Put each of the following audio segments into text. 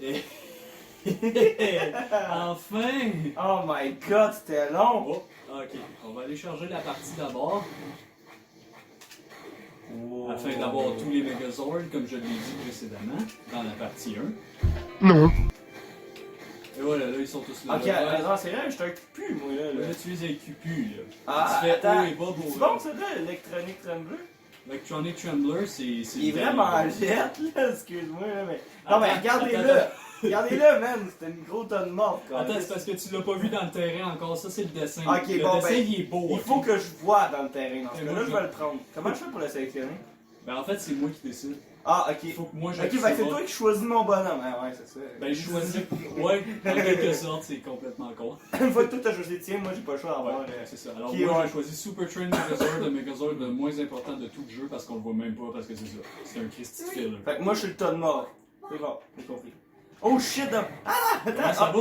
Et... Enfin! Oh my god, c'était long! Oh, ok, on va aller charger la partie d'abord. Wow. Afin d'avoir tous les Megazords, comme je l'ai dit précédemment, dans la partie 1. Non. Et voilà, là, ils sont tous là. Ok, là, non, c'est vrai, je t'occupe plus, moi, là. là, tu les incupes, là. Ah, tu fais attends. haut et bas pour... C'est bon, ça, là, l'électronique trembleur? Electronic Trembler, c'est... Il est vraiment jet, là, excuse-moi, là, mais... Non, Attends, mais regardez-le! attends. Regardez-le, man! C'est une grosse tonne morte, quoi. Attends, c'est parce que tu l'as pas vu dans le terrain encore, ça c'est le dessin. Ok, le bon, dessin, ben, il est beau. Il ok? faut que je vois dans le terrain, dans ce Et cas-là, moi, je vais le prendre. Comment je fais pour le sélectionner? Ben en fait, c'est moi qui décide. Ah, Il ok. faut que moi Ok, j'accepte. ben c'est toi qui choisis mon bonhomme. Ah, ouais, c'est ça. Ben je choisis. Ouais, en quelque sorte, c'est complètement con. Une fois que toi t'as choisi le tien, moi j'ai pas le choix d'avoir. Ouais, c'est ça. Alors Ok, moi ouais. j'ai choisi Super Train Megazord, le Megazord le moins important de tout le jeu parce qu'on le voit même pas parce que c'est ça. C'est un Christy filler. Fait que moi je suis le tonne mort. C'est bon, j'ai compris. Oh shit! Ah! Comment Attends! ça va?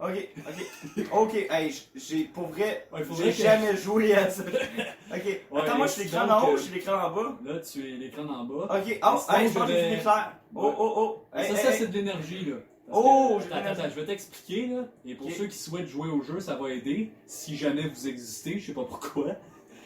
Ok, ok. Ok, hey, j'ai pour vrai, Ouais, il faudrait j'ai que- jamais joué à ça. Ok, Ouais, attends, moi je suis l'écran donc, en haut, je suis l'écran en bas. Là, tu es l'écran en bas. Ok, oh, Sinon, hey, je pense je que j'ai vais- fini l'éclair. Oh, Ouais. oh, oh. Mais Hey, ça, hey, c'est hey. de l'énergie, là. Oh, j'ai de attends, l'énergie. je vais t'expliquer, là. Et pour Ok. ceux qui souhaitent jouer au jeu, ça va aider. Si jamais vous existez, je sais pas pourquoi.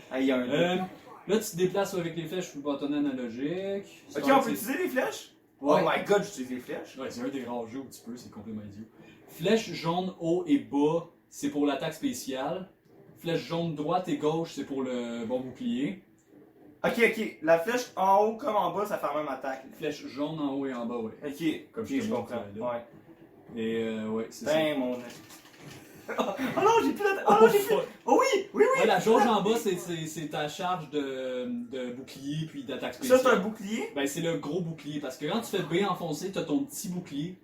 Ah, il y a un. Là, tu te déplaces avec les flèches sur le bâtonnet analogique. Ok, on peut utiliser les flèches? Ouais. Oh my god, j'utilise les flèches. Ouais, c'est un des rares jeux où tu peux, c'est complètement idiot. Flèche jaune haut et bas, c'est pour l'attaque spéciale. Flèche jaune droite et gauche, c'est pour le bon bouclier. Ok, ok. La flèche en haut comme en bas, ça fait la même attaque. Flèche jaune en haut et en bas, ouais. Ok, Comme ok, je te je montre, comprends. là. Ouais. Et ouais, c'est ça. Ben, mon. Oh non, j'ai plus la. Oh non, j'ai plus. Oh oui, oui, oui. Ouais, la jauge en bas, c'est ta charge de bouclier puis d'attaque Ça, spéciale. c'est un bouclier. Ben, c'est le gros bouclier. Parce que quand tu fais B enfoncé, t'as ton petit bouclier.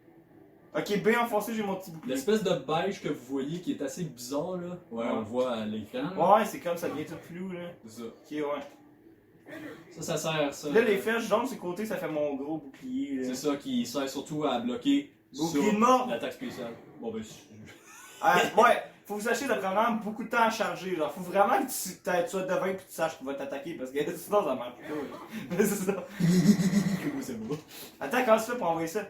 Ok, B enfoncé, j'ai mon petit bouclier. L'espèce de beige que vous voyez qui est assez bizarre, là. Ouais, on le voit à l'écran. là. Ouais, c'est comme ça devient tout flou, là. C'est ça. Ok, ouais. Ça sert, ça. Là, les flèches jaunes sur le côté, ça fait mon gros bouclier, là. C'est ça qui sert surtout à bloquer Bouclier sur de mort. l'attaque spéciale. Bon, ben, Ouais, faut que vous sachiez, ça prend vraiment beaucoup de temps à charger. Genre, faut vraiment que tu sois devin et que tu saches qu'il va t'attaquer parce que sinon ça marche pas. là. Mais c'est ça. c'est beau. Attends, comment tu fais pour envoyer ça?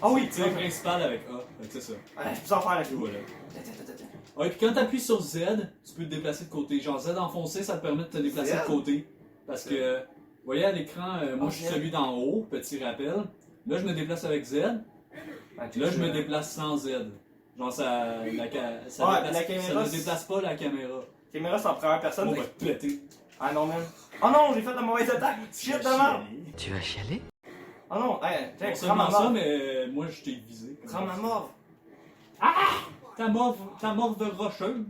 Ah oui, C'est le principal avec A. Fait que c'est ça. Je peux en faire la Et clé. voilà. Attends. Ouais, puis quand t'appuies sur Z, tu peux te déplacer de côté. Genre Z enfoncé, ça te permet de te déplacer Z? de côté. Parce que, vous voyez à l'écran, moi Oh, je suis Z. celui d'en haut, petit rappel. Là, je me déplace avec Z. Là, je me déplace sans Z. Genre, ça, ça, Ouais, déplace, la caméra, ça ne c'est- déplace pas la caméra. La caméra, c'est en première personne. On fait va que- te péter. Ah non, man. Oh non, j'ai fait la mauvaise attaque. Shit de merde. Tu vas chialer? Oh non, hey, Non tiens, prends seulement ma ça, mort. mais moi je t'ai visé. Prends ma mort. Ta mort de rocheuse.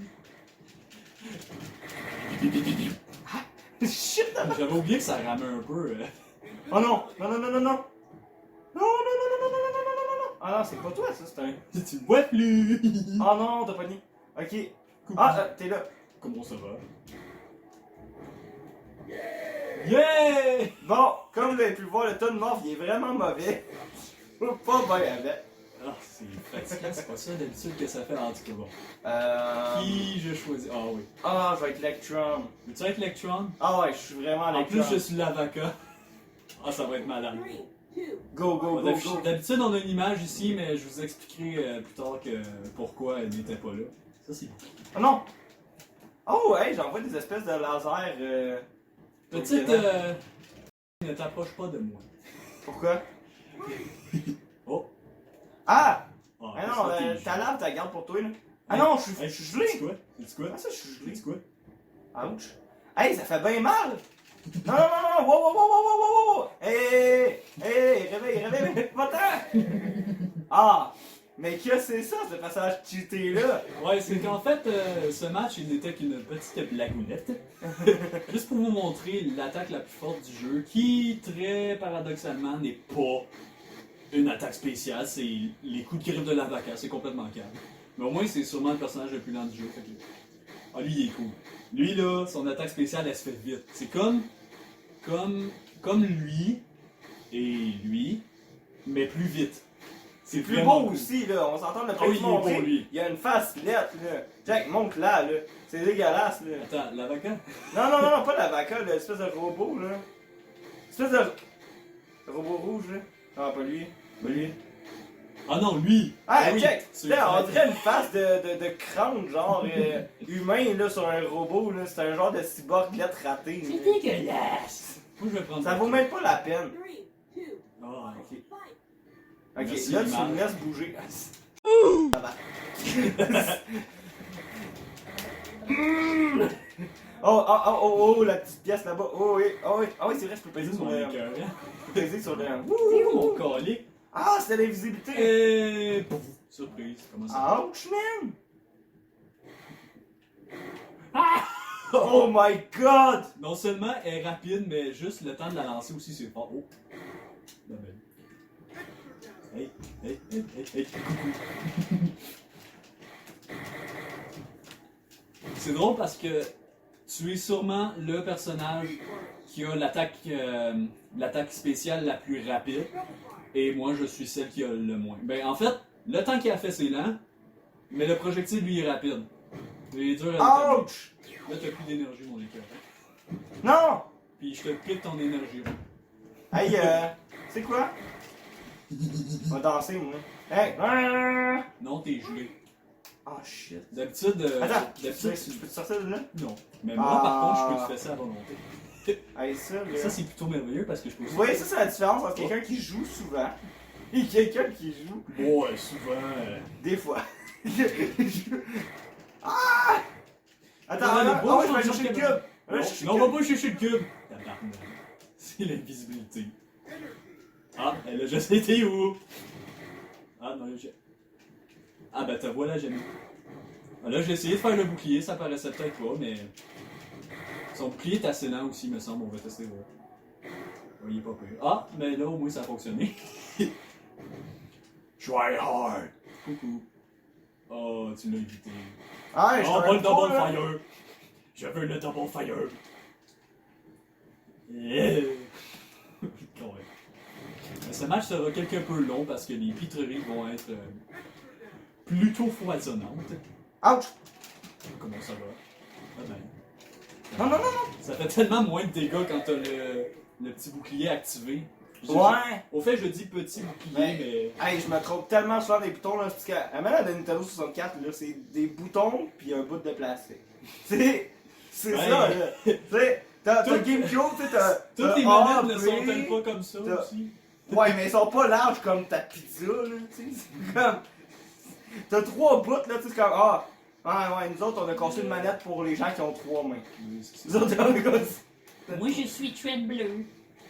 Shit de merde. J'avais oublié que ça ramait un peu. Oh non, non, non, non, non, non. Non, non, non, non, non, non, non, non, non, non, non. Ah non, c'est pas toi, ça, c'est un. Tu vois plus. Oh non, t'as pas dit. Ok. Ah, t'es là. Comment ça va? Yeah! Bon, comme vous avez pu le voir, le tonne mort, il est vraiment mauvais. Pas bien avec. Ah, c'est fatigant, c'est pas ça d'habitude que ça fait. En tout cas, bon. Euh... Qui je choisis? Ah oui. Ah, je vais être Electron. Veux-tu être Electron? Ah ouais, je suis vraiment En Electron. plus, je suis l'avocat. Ah, ça va être malade. Go, go, Bon, go, go. D'habitude, on a une image ici, mais je vous expliquerai plus tard pourquoi elle n'était pas là. Ça, c'est Oh non. Oh, hey, j'envoie des espèces de lasers. Petite, ne t'approche pas de moi. Pourquoi? Oh! Ah! Ah, Ah ça, non, t'es ta lave, ta garde pour toi, là. Ah Hey, non, je hey, suis sais-tu gelé. quoi? Sais-tu quoi? Ah ça, je suis gelé. Sais-tu quoi? Ouch. Hey, ça fait bien mal. Non, non, non, non, wow, wow, wow, wow, wow, wow, wow. Hey, hey, réveille, réveille, va-t'en. Ah, mais que c'est ça, ce passage cheaté-là? Ouais, c'est qu'en fait, ce match, il n'était qu'une petite blagounette. Juste pour vous montrer l'attaque la plus forte du jeu, qui, très paradoxalement, n'est pas une attaque spéciale, c'est les coups de griffe de l'avocat, c'est complètement calme. Mais au moins, c'est sûrement le personnage le plus lent du jeu. Fait que... Ah, lui, il est cool. Lui, là, son attaque spéciale, elle se fait vite. C'est comme lui et lui, mais plus vite. C'est plus vraiment beau cool. aussi, là. On s'entend de Ah oui, te il est montrer. beau, lui. Il y a une face lettre, là. Jack, montre là, là. C'est dégueulasse, là. Attends, l'avocat? Non, non, non, non, pas la vaca, l'espèce de robot, là. Espèce de robot rouge, là. Ah, pas lui. Pas lui. Ah non, lui! Ah, oui, check! c'est Là, on vrai. dirait une face de crâne, genre humain, là, sur un robot, là. C'est un genre de cyborg lettre raté. C'est là. dégueulasse! Moi, je vais prendre Ça vaut même pas la peine. Ah, ok. Ok, Merci, là, tu l'image. me laisses bouger. Ça va. Oh, la petite pièce là-bas. Oh oui, c'est vrai, je peux peser C'est sur mon le. écœur, hein? Je peux peser sur le. C'est où mon collier? Ah, c'était l'invisibilité! Et... pouf, surprise, comment ça? Ouch, man! Ah! Oh my god! Non seulement elle est rapide, mais juste le temps de la lancer aussi, c'est fort. Oh! Ben, ben. Hey, coucou. C'est drôle parce que tu es sûrement le personnage qui a l'attaque spéciale la plus rapide, et moi je suis celle qui a le moins. Ben en fait, le temps qu'il a fait c'est lent, mais le projectile lui est rapide. Il est dur à déterminer. Ouch! Là t'as plus d'énergie mon écœur. Non! Puis je te pique ton énergie. Hey, c'est quoi? On va danser, moi. Hey! Non, t'es gelé. Oh shit. D'habitude, Attends, d'habitude, je peux te sortir de là? non. Mais moi, par contre, je peux te faire ça à volonté. Hey, ça, là. Ça, c'est plutôt merveilleux parce que je peux aussi. Vous voyez, ça, c'est la différence entre quelqu'un qui joue souvent et quelqu'un qui joue Ouais, souvent. des fois. Ah! Attends, Ouais, attends, bon, oh, je vais change chercher le de cube. Non, Ouais, je cherche non, le on cube. va pas chercher le cube. Tabarnak. C'est l'invisibilité. Ah, elle a juste été où? Ah, non, j'ai. Ah, ben, te voilà, j'ai mis. Ah, là, j'ai essayé de faire le bouclier, ça paraissait peut-être pas, mais. Son bouclier est assez lent aussi, me semble. On va tester, ouais. Ouais, il est pas pire. Ah, mais là, au moins, ça a fonctionné. Try hard. Coucou. Oh, tu l'as évité. Ah, je Oh, t'en pas le ai pas, double là. fire! Je veux le double fire! Yeah! Ouais. Mais ce match sera quelque peu long parce que les pitreries vont être plutôt foisonnantes. Ouch! Comment ça va? Ah ben. Non, non, non, non! Ça fait tellement moins de dégâts quand t'as le petit bouclier activé. Ouais! Au fait, je dis petit bouclier, mais. Hey, je me trompe tellement souvent des boutons, là, parce que la manière de Nintendo 64, là, c'est des boutons pis un bout de plastique. C'est Ouais. ça, là. Tu sais, t'as Toutes- GameCube, tu sais, t'as. Toutes les A, manettes ne B. sont-elles pas comme ça t'as- aussi? Ouais, mais ils sont pas larges comme ta pizza, là, tu sais. C'est comme. T'as 3 bouts, là, tu sais, c'est comme. Ah, ouais, nous autres, on a conçu une manette pour les gens qui ont 3 mains. Nous autres, on a conçu. Moi, je suis Trembler.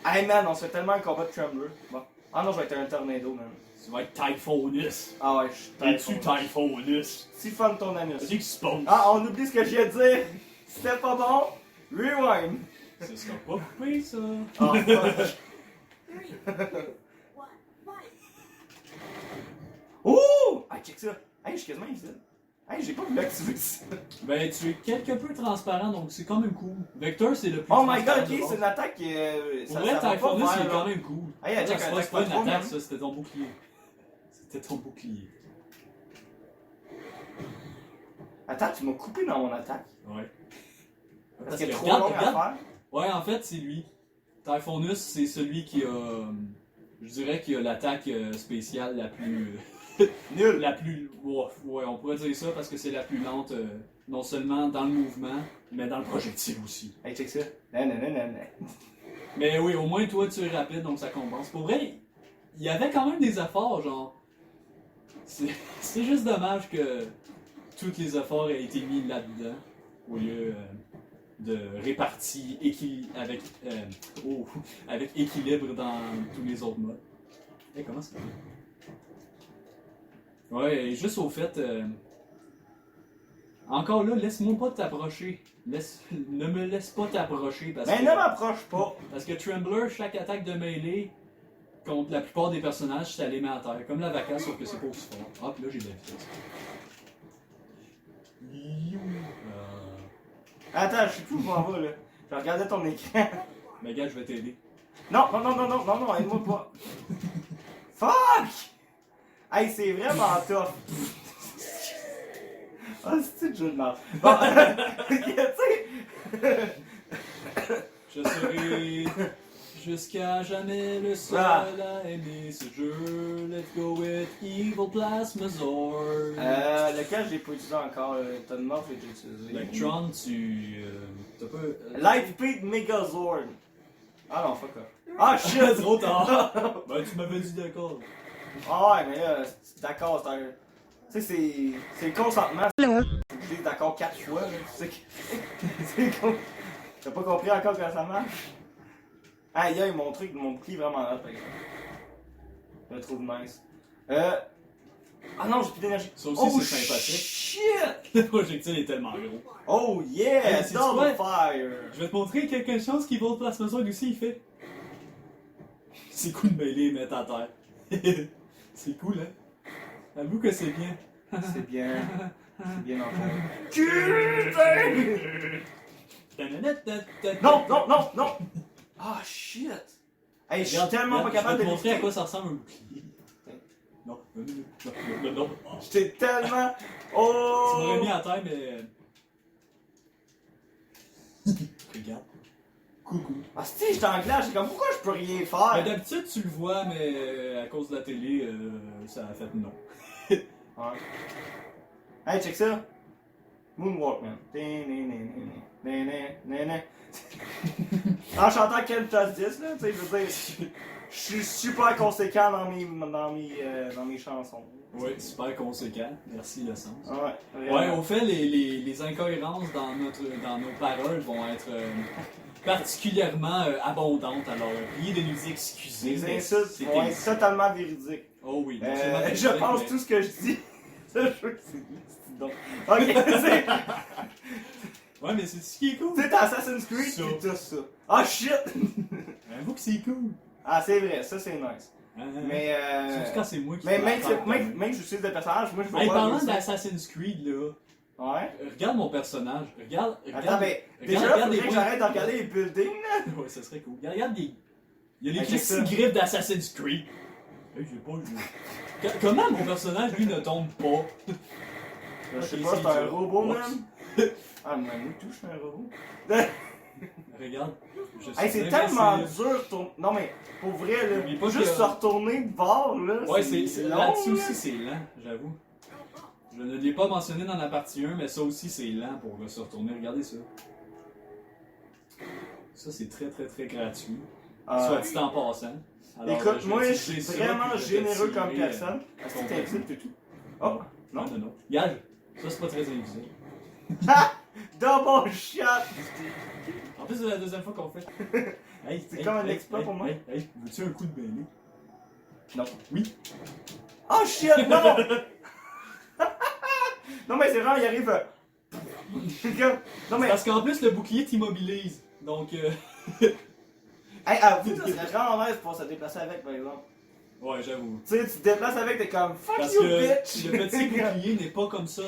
Hey man, on se fait tellement un combat de Trembler. Bon. Ah non, je vais être un tornado, man. Tu vas être Typhonus. Ah ouais, je suis Es-tu Typhonus? Siphonne ton anus. Vas-y que tu poses. Ah, on oublie ce que je viens de dire. C'était pas bon. Rewind. Ça sera pas coupé, ça. Ah, fuck. Oh! Ah, check ça. Hey, je suis quasiment ici. Hey, j'ai pas voulu activer ça. Ben, tu es quelque peu transparent, donc c'est quand même cool. Vector, c'est le plus Oh my god, transparent ok, de c'est une attaque qui Pour ça vrai, va pas Typhonus, vers, il est là. quand même cool. Hey, Non, check, c'est attaque pas une pas trop, attaque, man. ça, c'était ton bouclier. C'était ton bouclier. Attends, tu m'as coupé dans mon attaque. Ouais. Parce qu'il y a que trop regarde, long à regarde. faire. Ouais, en fait, c'est lui. Typhonus, c'est celui qui a. Je dirais qu'il a l'attaque spéciale la plus. Nul. La plus. Ouais, on pourrait dire ça parce que c'est la plus lente, non seulement dans le mouvement, mais dans le projectile aussi. Hey, check ça. Non. Mais oui, au moins toi tu es rapide donc ça compense. Pour vrai, il y avait quand même des efforts, genre. C'est juste dommage que tous les efforts aient été mis là-dedans au lieu de répartis avec, avec équilibre dans tous les autres modes. Hey, comment ça va? Ouais, et juste au fait. Encore là, laisse-moi pas t'approcher. Ne me laisse pas t'approcher parce Mais que. ne m'approche pas. Parce que Trembler, chaque attaque de mêlée contre la plupart des personnages, ça les met à terre. Comme la vaca, sauf que c'est pas aussi fort. Ah, puis là j'ai de la vitesse. Attends, je sais plus où je m'en vais, là. Je regardais ton écran. Mais gars, je vais t'aider. Non, aide-moi pas. Fuck! Hey, c'est vraiment tough. Ah, c'est jeu de merde. Bon, tu sais. Je serai. jusqu'à jamais le seul Ah. à aimer ce jeu. Let's go with Evil Plasmazord. Lequel j'ai pas utilisé encore? Tonmorph, j'ai déjà utilisé. Electron, t'as pas. Lightspeed Megazord. Ah non, fuck off. Ah shit! Trop tard! Ben, tu m'avais dit d'accord. Ah ouais, mais là, c'est d'accord, c'est un. Tu sais, c'est le consentement. Faut que je dise d'accord 4 fois, là. Tu sais que. C'est con. T'as pas compris encore comment ça marche? Ah, il y a mon truc, mon bouclier vraiment hot, par exemple. Je le trouve nice. Ah non, j'ai plus d'énergie. Ça aussi, Oh c'est sympathique. shit! Le projectile est tellement gros. Oh yeah! Hey, c'est-tu Double quoi? fire! Je vais te montrer quelque chose qu'Evil Plasmazord aussi il fait. Ses coups de mêlée mettent à terre. C'est cool, hein? Avoue que c'est bien. C'est bien. C'est bien entendu. Putain! Non, non, non, non! Ah shit! Hey, je suis tellement pas capable de de montrer à l'éviter. quoi ça ressemble un bouclier. Non, non. J'étais tellement. Tu m'aurais Oh! mis à terre, mais. Regarde. Coucou. Ah, si, j'étais en glace, j'ai comme pourquoi je peux rien Mais faire? d'habitude, tu le vois, mais à cause de la télé, ça a fait non. Ouais. Hey, check ça! Moonwalk, man. En chantant Ken Toss 10, là, tu sais, je veux dire, je suis super conséquent dans mes chansons. Oui, super conséquent. Merci, le sens. Ouais, Ouais, au fait, les incohérences dans nos paroles vont être particulièrement abondantes. Alors, priez de nous excuser. Les mais insultes c'est vont être ainsi. totalement véridiques. Oh oui. non seulement Je véridique, pense mais- tout ce que je dis. Ça, je veux que c'est donc. Ok, c'est. Ouais, mais c'est ce qui est cool. Tu sais, t'as Assassin's Creed Ça. pis tout ça. Ah shit! Avoue que c'est cool. Ah, c'est vrai, ça c'est nice. Mais Surtout quand c'est moi qui mais fais même, l'affaire, quand même. même que j'utilise des personnages, moi je veux Hey, pas. parlant ça. d'Assassin's Creed, là, Ouais. regarde mon personnage. Regarde. Attends, mais déjà, regarde faudrait les que points. j'arrête de regarder les buildings là. Ouais, ça serait cool. Regarde des. Il y a les Hey, check Christy ça. griffes d'Assassin's Creed. Hey, j'ai pas le. Comment mon personnage, lui, ne tombe pas? Je sais Ok, pas, c'est c'est un dur. robot Oups. même. Ah, mais moi tout, je suis un robot. Regarde. Je Hey, suis c'est tellement invincible. dur de tourner. Non, mais pour vrai, là, Mais pas juste que- se retourner de bord, là. Ouais, c'est long. là-dessus là. aussi, c'est lent, j'avoue. Je ne l'ai pas mentionné dans la partie 1, mais ça aussi, c'est lent pour se retourner. Regardez ça. Ça, c'est très, très, très gratuit. Soit dit en passant. Alors, Écoute, je vais moi, je utiliser suis ça, vraiment puis je vais généreux tirer, comme personne. Est-ce que t'es invisible, tout? Oh, non. Non. Regarde, ça, c'est pas très invisible. Double shot! En plus, c'est la deuxième fois qu'on fait. Hey, C'est comme un exploit pour moi. Hey, veux-tu un coup de mêlée? Non. Oui. Oh shit, non! Non, mais c'est vraiment, il arrive. Non, mais. Parce qu'en plus, le bouclier t'immobilise. Donc, Hey, avoue, ça serait vraiment nice pour se déplacer avec, par exemple. ouais, j'avoue. Tu sais, tu te déplaces avec, t'es comme fuck Parce you, que bitch! le petit bouclier n'est pas comme ça,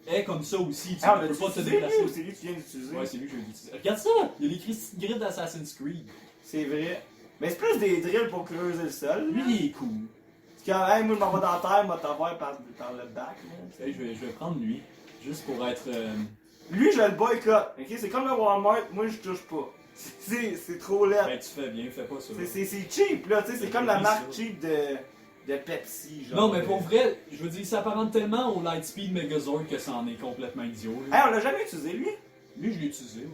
est comme ça aussi. Tu Ah, ne mais peux tu pas te sais, lui, déplacer. ou c'est lui que tu viens d'utiliser? Ouais, c'est lui que je vais utiliser. Regarde ça! Il y a les Christy griffes d'Assassin's Creed. C'est vrai. Mais c'est plus des drills pour creuser le sol. Lui, il est cool. Parce que, hey, moi, je m'en vais dans la terre, moi, t'envoie par le back. Là. Hey, je vais prendre lui. Juste pour être. Lui, je le boycotte. Ok, c'est comme le Walmart, moi, je touche pas. C'est trop laid. Ben, tu fais bien, fais pas ça. C'est cheap, là, tu sais, c'est comme la Oui, marque ça. cheap de Pepsi, genre. Non, mais pour vrai, je veux dire, il s'apparente tellement au Lightspeed Megazord que ça en est complètement idiot. Hey, Là. on l'a jamais utilisé, lui. Lui, je l'ai utilisé,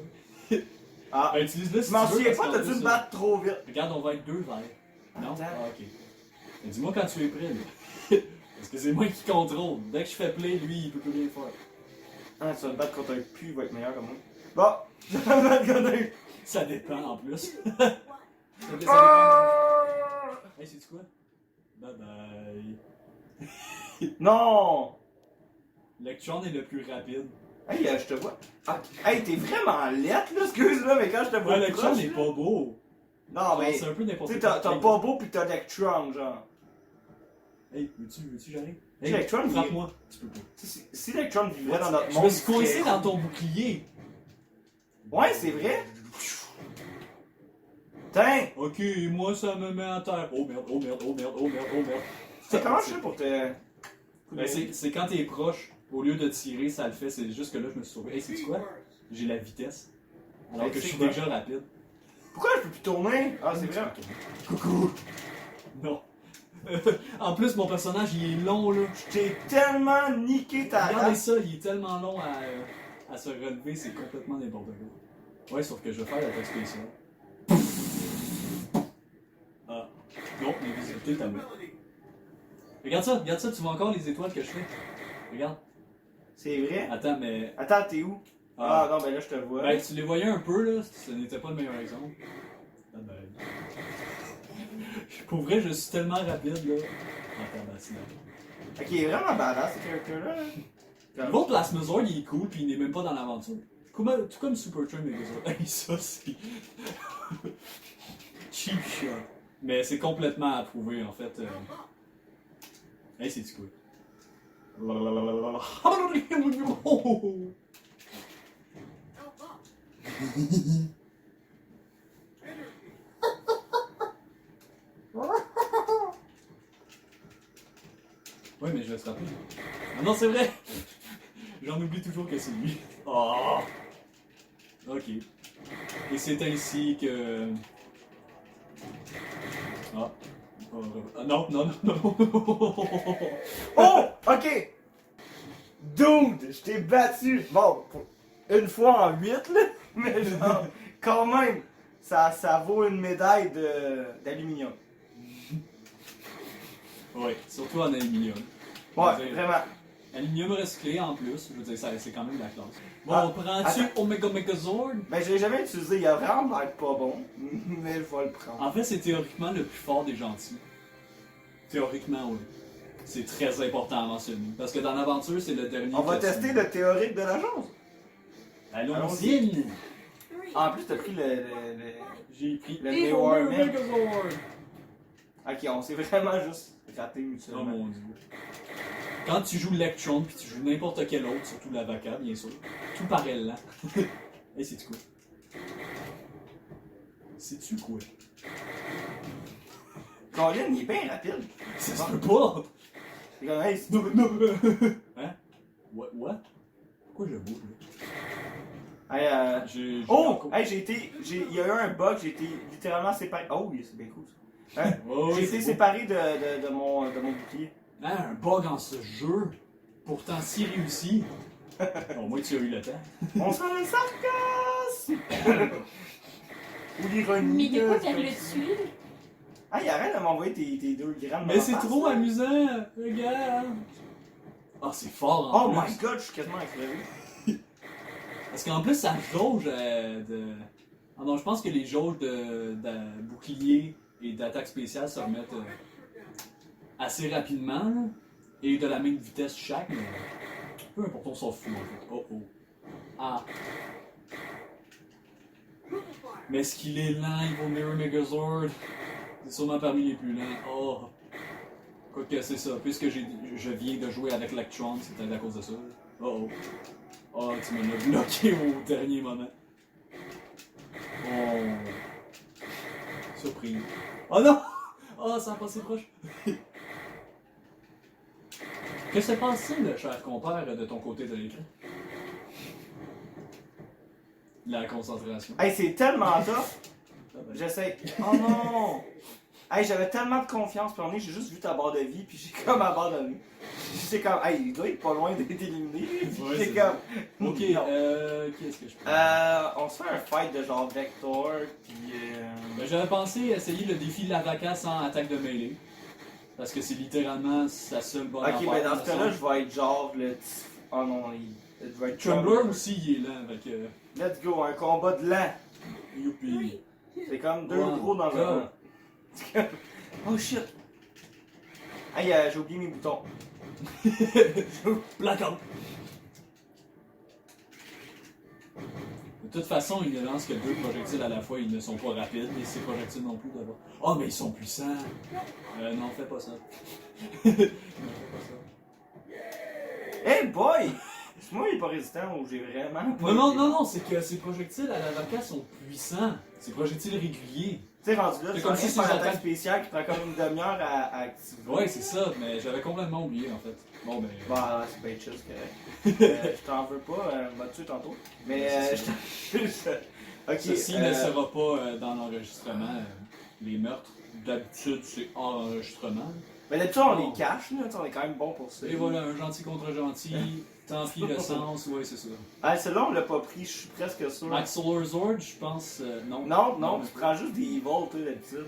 ouais. Ah, Ben, utilise-le si je m'en tu veux, souviens parce pas, qu'en t'as dû plus, me battre trop vite. Regarde, on va être deux verts. Non? Attends. Ah, ok. Ben, dis-moi quand tu es prêt, là. Parce que c'est moi qui contrôle. Dès que je fais play, lui, il peut plus rien faire. Ah, tu vas me battre contre un pu, il va être meilleur que moi. Bon, je vais me battre contre un. Ça dépend en plus. ça dépend. Ah! Hey, c'est quoi? Bye bye. Non! Lectron est le plus rapide. Hey, je te vois. Ah, hey, t'es vraiment lettre, là, excuse-moi, mais quand je te vois. Ouais, Lectron proche, n'est là- pas beau. Non, Genre, mais. c'est un peu n'importe Tu quoi. sais, t'as pas beau pis t'as Electron, genre. Hey, veux-tu, j'arrive? Si Electron frappe-moi. Tu peux pas. Si Electron vivrait dans notre Je monde. me suis coincé il dans serait- ton bouclier. Ouais, c'est vrai. Tiens! Ok, moi ça me met à terre. Oh merde, oh merde, oh merde, oh merde, oh merde. C'est comment je fais pour te. Ben, c'est quand t'es proche, au lieu de tirer, ça le fait. C'est juste que là, je me suis sauvé. Hey, c'est quoi? J'ai la vitesse. Alors Hey, que je c'est suis quoi? déjà rapide. Pourquoi je peux plus tourner? Ah, c'est vrai. Coucou! Non. En plus, mon personnage, il est long, là. Je t'ai tellement niqué ta Regardez race. ça, il est tellement long à se relever, c'est complètement n'importe quoi. Ouais, sauf que je vais faire l'attaque spéciale. Ah. Non, l'invisibilité, t'as mis. Regarde ça, tu vois encore les étoiles que je fais? Regarde. C'est vrai? Attends, mais. Attends, t'es où? Ah non, ben là, je te vois. Ben, tu les voyais un peu, là, ce n'était pas le meilleur exemple. Ah ben. Pour vrai, je suis tellement rapide, là. Attends, ben, sinon. Ok, il est vraiment badass, ce character-là. Le vôtre Plasmazord, il est cool, puis il n'est même pas dans l'aventure. Tout comme Supertrain Megazord. Hey, ça, c'est. Cheap shot. Mais c'est complètement approuvé, en fait. Hey, c'est du cool. Ouais, mais je vais se rappeler. Ah non, c'est vrai! J'en oublie toujours que c'est lui. Oh! Ok. Et c'est ainsi que. Ah. Non, non, non, non. Oh! Ok! Dude! Je t'ai battu! Bon, une fois en 8, là. Mais genre, quand même, ça vaut une médaille d'aluminium. Ouais, surtout en aluminium. Ouais, Je veux dire, vraiment. Aluminium recyclé en plus, je veux dire, c'est quand même de la classe. Bon, Ah, prends-tu attends. Omega Megazord? Ben, je l'ai jamais utilisé, il a vraiment l'air pas bon. Mais je vais le prendre. En fait, c'est théoriquement le plus fort des gentils. Théoriquement, oui. C'est très important à mentionner. Parce que dans l'aventure, c'est le dernier. On va classé. tester le théorique de l'agence. Allons-y! En plus, t'as pris J'ai pris Le et War Omega Man. Megazord! Ok, on s'est vraiment juste raté Oh mutuellement. mon dieu. Quand tu joues Lectron puis tu joues n'importe quel autre, surtout la Vaca, bien sûr, tout paraît lent. Hey, c'est-tu quoi? C'est-tu quoi? Colin, il est bien rapide. Ça se peut pas! C'est comme, hey, c'est- Non, non, hein? What? Pourquoi je bouge là? Hey, J'ai Oh! encore- Hey, il y a eu un bug, j'ai été littéralement séparé. Oh, oui, c'est bien cool ça. Hein? Oh, J'ai oui, été c'est séparé de mon bouclier. beau. Hein, un bug en ce jeu, pourtant si réussi. Au moins tu as eu le temps. On sent le sarcasme! Ou l'ironie. Mais de quoi là, t'as c'est le comme- tuer? Hey, arrête de m'envoyer tes 2 grammes Mais dans c'est la face, trop là. amusant, regarde. Ah, c'est fort en Oh plus. my god, je suis quasiment crevé. Parce qu'en plus, ça jauge de. Ah non, je pense que les jauges de bouclier et d'attaque spéciale se remettent assez rapidement. Là, et de la même vitesse chaque, mais. Peu importe, on s'en fout en fait. Oh oh. Ah. Mais est-ce qu'il est lent, Evil Mirror Megazord? C'est sûrement parmi les plus lents. Oh. Quoique c'est ça. Puisque je viens de jouer avec Lectron, c'est peut-être à cause de ça. Oh oh. Oh, tu m'en as bloqué au dernier moment. Oh. Surprise. Oh non! Oh, ça a passé proche. Que s'est passé, cher compère, de ton côté de l'écran? La concentration. Hey, c'est tellement tough. Ah ben. J'essaie. Oh non! Hey, j'avais tellement de confiance, puis j'ai juste vu ta barre de vie, puis j'ai comme abandonné. J'étais comme, hey, il doit être pas loin d'être éliminé. Ouais, J'étais c'est comme, Ok, non. qui est-ce que je peux? On se fait un fight de genre Vector, puis Ben, j'avais pensé essayer le défi de la vaca sans attaque de mêlée. Parce que c'est littéralement sa seule bonne Ok, affaire, ben dans me ce cas-là, semble. je vais être genre le petit. Oh non, il va être Trembler aussi, il est lent, fait que... Let's go, un combat de lent. Youpi. C'est comme deux One, gros dans go. un. Oh shit! Hey, j'ai oublié mes boutons. Blackout. De toute façon, il ne lance que 2 projectiles à la fois, ils ne sont pas rapides, et ces projectiles non plus d'abord. Oh, mais ils sont puissants! Non, fais pas ça. Non, fais pas ça. Hey boy! C'est moi il est pas résistant ou j'ai vraiment pas. Non, c'est que ces projectiles à la vaca sont puissants. Ces projectiles réguliers. Tu sais, rendu là, C'est c'est comme comme si si ces c'est une attaque attaques- spéciale qui prend comme une demi-heure à activer. Ouais, c'est ça, mais j'avais complètement oublié en fait. Bon, ben. Bah, c'est pas chill, c'est correct. Je t'en veux pas, on va te tuer tantôt. Mais Ouais, c'est je Ok. Ceci ne sera pas dans l'enregistrement. Les meurtres, d'habitude, c'est hors enregistrement. Mais d'habitude, on Non. les cache, là. On est quand même bon pour ça. Et voilà, un gentil contre gentil. Tant pis le sens, ouais, c'est ça. Ah, celui-là, on l'a pas pris, je suis presque sûr. Max Solar Zord, je pense. Non. Non, tu prends juste des Evil, toi, d'habitude.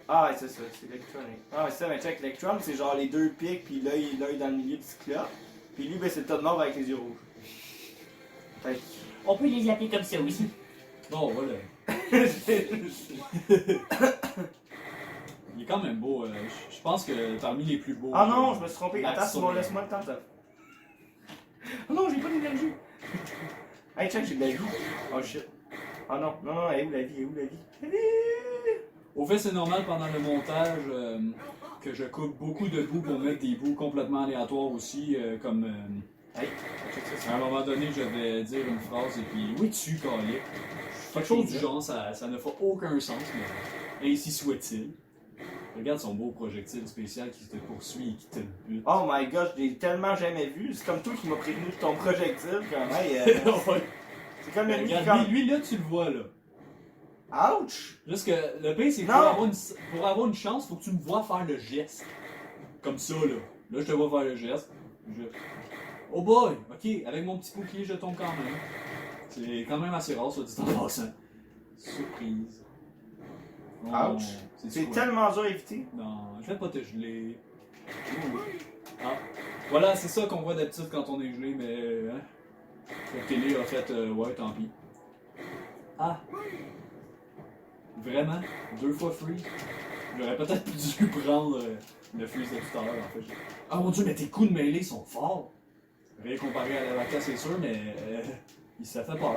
Ah, ouais, c'est ça, c'est Electronic. Ah, ouais, c'est ça, mais check, Electron, c'est genre les deux pics, puis l'œil dans le milieu du cyclope. Puis lui, ben, c'est le tas de mort avec les yeux rouges. Fait que... On peut les appeler comme ça aussi. Bon, voilà. Il est quand même beau. Je pense que parmi les plus beaux. Ah non, je me suis trompé. Max Attends, Solar. laisse-moi le temps, ça. Oh non, j'ai pas d'énergie. Hey, check, j'ai de la vie. Oh shit. Oh non, elle est où la vie? La vie? Au fait, c'est normal pendant le montage que je coupe beaucoup de bouts pour mettre des bouts complètement aléatoires aussi, comme. Hey, check ça. À un moment donné, je vais dire une phrase et puis oui, tu calique. Quelque chose du genre, ça ne fait aucun sens, mais ainsi soit-il. Regarde son beau projectile spécial qui te poursuit et qui te bute. Oh my god, je l'ai tellement jamais vu. C'est comme toi qui m'as prévenu de ton projectile. Comme, hey, Ouais. c'est comme Mais une regarde, lui, là, tu le vois, là. Ouch! Juste que le pire, c'est que Non. pour avoir une chance, faut que tu me vois faire le geste. Comme ça, là. Là, je te vois faire le geste. Oh boy! Ok, avec mon petit bouclier, je tombe quand même. C'est quand même assez rare, ça dit en passant. Surprise. Oh, Ouch! c'est C'est quoi? tellement dur à éviter. Non, je vais pas te geler. Ouh. Ah. Voilà, c'est ça qu'on voit d'habitude quand on est gelé, mais. Hein? La télé a fait. Ouais, tant pis. Ah! Vraiment? 2 fois free? J'aurais peut-être dû prendre le freeze de tout à l'heure, en fait. Ah mon dieu, mais tes coups de mêlée sont forts! Rien comparé à la vaca, c'est sûr, mais. Ça fait peur.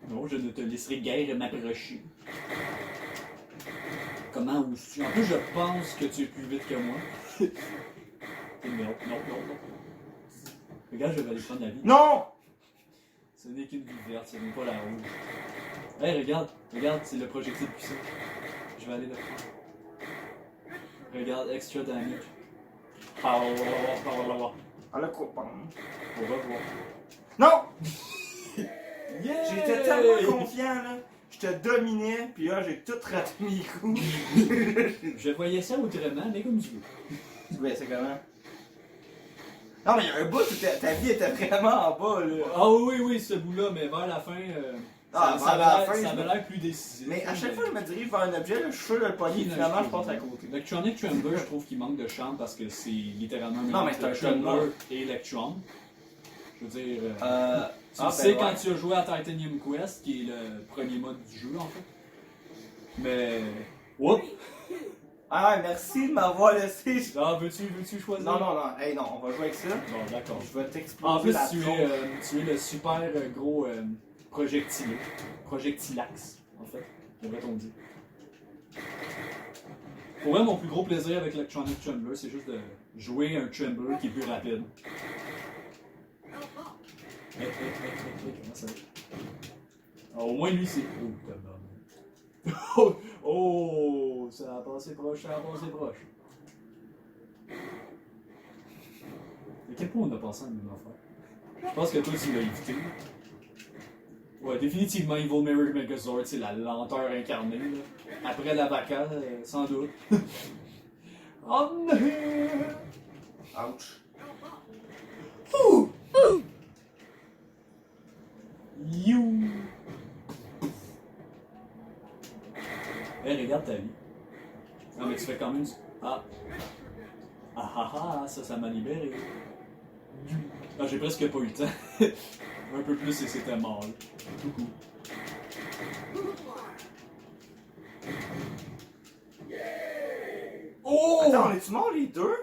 Non, je ne te laisserai guère m'approcher. Comment oses-tu? En plus, je pense que tu es plus vite que moi. Non. Regarde, je vais aller prendre la vie. Non! Ce n'est qu'une vie verte, ce n'est pas la rouge. Hey, regarde, c'est le projectile puissant. Je vais aller le prendre. Regarde, extra damage. Ah, le copain. Au revoir. Non! Yeah! J'étais tellement confiant, là. Je te dominais, puis là, j'ai tout raté mes coups. Je voyais ça autrement, mais comme tu veux. Ouais, c'est comment? Non, mais il y a un bout où ta vie était vraiment en bas, là. Ah oui, ce bout-là, mais vers la fin, Ah, ça vers la avait fin, l'air- ça je avait l'air plus décisif. Mais à chaque fois que je me dirige vers un objet, là, je suis sûr de le pogner, finalement, je passe à côté. Electronic Trembler, je trouve qu'il manque de charme parce que c'est littéralement Non, mais c'est un Trembler et Electron. Je veux dire, tu ben sais ouais. quand tu as joué à Titanium Quest, qui est le premier mode du jeu en fait. Mais. Oups! Ah ouais, merci de m'avoir laissé. Ah, veux-tu choisir? Non, hey, non, on va jouer avec ça. Bon, d'accord. Je vais t'exploser En plus, la tu tronche. es le super gros projectile. Projectilax, en fait, devrait-on dire. Pour vrai, mon plus gros plaisir avec Electronic Trembler, c'est juste de jouer un Trembler qui est plus rapide. Comment ça va? Ah, au moins, lui, c'est. Oh, tabarnak. Oh, ça a passé proche. À quel point on a passé à la même affaire? Je pense que toi, tu l'as évité. Ouais, définitivement, Evil Mirror Megazord, c'est la lenteur incarnée. Là. Après la vaca, sans doute. Oh non! Ouch. You! Hey, regarde ta vie. Non, mais tu fais quand même du. Ah! Ça m'a libéré. Ah, j'ai presque pas eu le temps. Un peu plus et c'était mort. Là. Coucou. Oh! Attends, on est-tu morts les deux?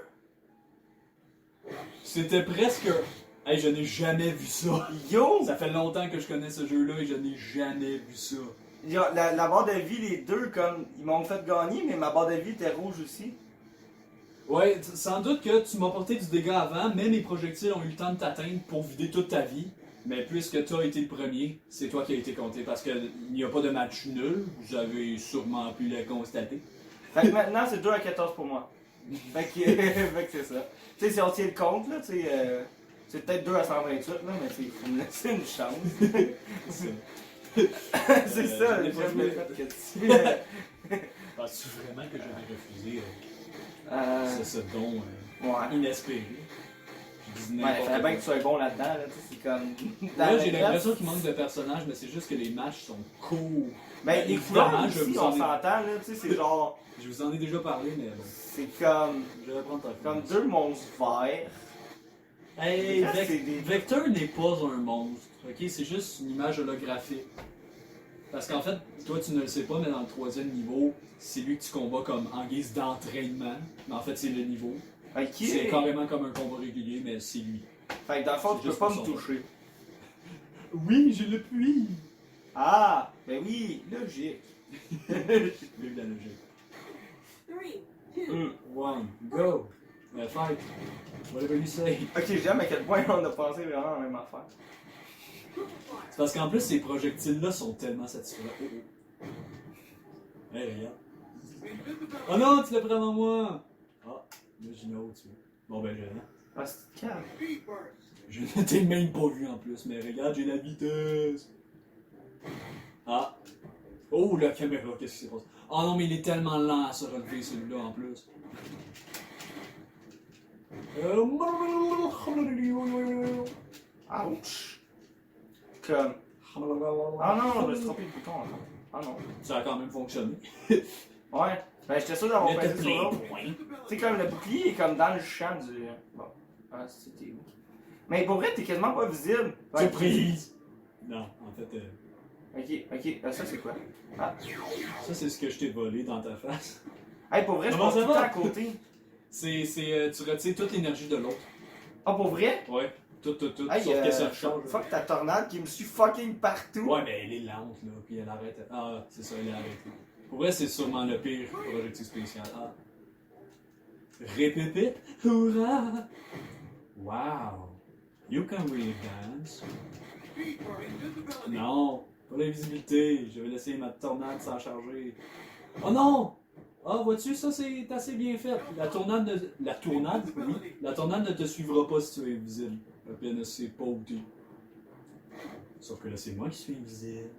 C'était presque. Hey, je n'ai jamais vu ça. Yo! Ça fait longtemps que je connais ce jeu-là et je n'ai jamais vu ça. La barre de vie, les deux, comme, ils m'ont fait gagner, mais ma barre de vie était rouge aussi. Ouais, sans doute que tu m'as porté du dégât avant, mais mes projectiles ont eu le temps de t'atteindre pour vider toute ta vie. Mais puisque tu as été le premier, c'est toi qui as été compté. Parce qu'il n'y a pas de match nul, vous avez sûrement pu le constater. Fait que maintenant, c'est 2 à 14 pour moi. Fait que, fait que c'est ça. Tu sais, si on tient le compte, là, tu sais, c'est peut-être 2 à 128, là, mais il faut me laisser une chance. C'est- C'est ça, je l'ai pas j'aime le joué. fait que tu... Penses-tu vraiment que j'avais refusé Euh... ce don Ouais. inespéré? Je dis Ouais, il n'importe fallait bien quoi. que tu sois bon là-dedans, là, tu sais, c'est comme... Là, j'ai l'impression qu'il manque de personnages, mais c'est juste que les matchs sont courts. Ben, les Évidemment, couleurs je aussi, vous on en ai- s'entend, là, tu sais, c'est genre... Je vous en ai déjà parlé, mais bon. C'est comme... Je vais prendre ta Comme place. deux monstres verts. Hey, Là, c'est des- Vector n'est pas un monstre, ok? C'est juste une image holographique. Parce qu'en fait, toi tu ne le sais pas, mais dans le troisième niveau, c'est lui que tu combats comme en guise d'entraînement. Mais en fait, c'est le niveau. Ok. C'est carrément comme un combat régulier, mais c'est lui. Fait que dans le fond, C'est tu peux juste pas pour me son toucher. Oui, je le puis! Ah! Ben oui, logique. Vive la logique. 1, go! Fight! Whatever you say. Ok, j'aime à quel point on a pensé vraiment à la même affaire. C'est parce qu'en plus, ces projectiles-là sont tellement satisfaisants. Oh, oh. Hey, regarde. Oh non, tu l'as pris avant moi! Ah, là j'ai une autre, tu vois. Bon ben, j'ai rien. Ah, c'est calme. Je ne t'ai même pas vu en plus, mais regarde, j'ai la vitesse! Ah! Oh, la caméra, qu'est-ce qui s'est passé? Oh non, mais il est tellement lent à se relever celui-là en plus. Ouch! Comme. Ah non, je me suis trompé de bouton encore. Ah non. Ça a quand même fonctionné. Ouais. Ben j'étais sûr d'avoir Mais pesé t'as sur plein l'autre. de points. Tu sais, comme le bouclier est comme dans le champ du. Bon. Ah, c'était où? Mais pour vrai, t'es quasiment pas visible. Ouais. Surprise! Non, en fait, Ok, ça c'est quoi? Ah. ça c'est ce que je t'ai volé dans ta face. Hey, pour vrai, je Comment passe ça tout le temps va? à côté. Tu retires toute l'énergie de l'autre. Ah, pour vrai? Ouais, tout, Hey, sauf que ça change. fuck ta tornade qui me suit fucking partout. Ouais, mais elle est lente, là, puis elle arrête. Ah, c'est ça, elle est arrêtée. Pour vrai, c'est sûrement le pire projectile spécial. Ah. Répépé, hurrah! Wow! You can really dance. Non, pas l'invisibilité. Je vais laisser ma tornade s'en charger. Oh non! Ah, vois-tu, ça c'est assez bien fait. La tornade, oui. La tornade ne te suivra pas si tu es invisible. Elle ne sait pas où t'es. Sauf que là, c'est moi qui suis invisible.